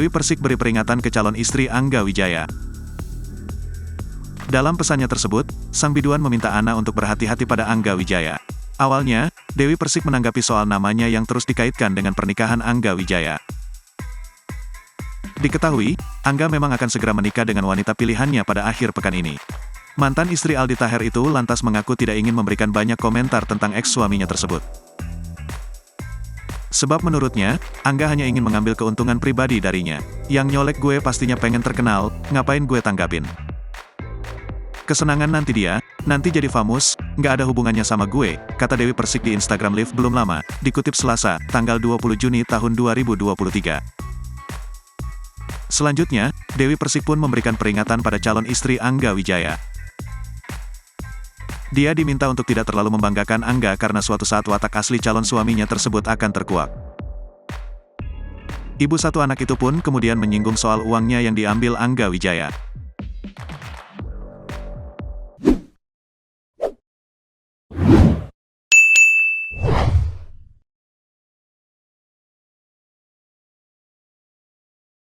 Dewi Persik beri peringatan ke calon istri Angga Wijaya. Dalam pesannya tersebut, sang biduan meminta Ana untuk berhati-hati pada Angga Wijaya. Awalnya, Dewi Persik menanggapi soal namanya yang terus dikaitkan dengan pernikahan Angga Wijaya. Diketahui, Angga memang akan segera menikah dengan wanita pilihannya pada akhir pekan ini. Mantan istri Aldi Taher itu lantas mengaku tidak ingin memberikan banyak komentar tentang ex-suaminya tersebut. Sebab menurutnya, Angga hanya ingin mengambil keuntungan pribadi darinya. Yang nyolek gue pastinya pengen terkenal, ngapain gue tanggapin. Kesenangan nanti dia, nanti jadi famous, nggak ada hubungannya sama gue, kata Dewi Persik di Instagram Live belum lama, dikutip Selasa, tanggal 20 Juni tahun 2023. Selanjutnya, Dewi Persik pun memberikan peringatan pada calon istri Angga Wijaya. Dia diminta untuk tidak terlalu membanggakan Angga karena suatu saat watak asli calon suaminya tersebut akan terkuak. Ibu satu anak itu pun kemudian menyinggung soal uangnya yang diambil Angga Wijaya.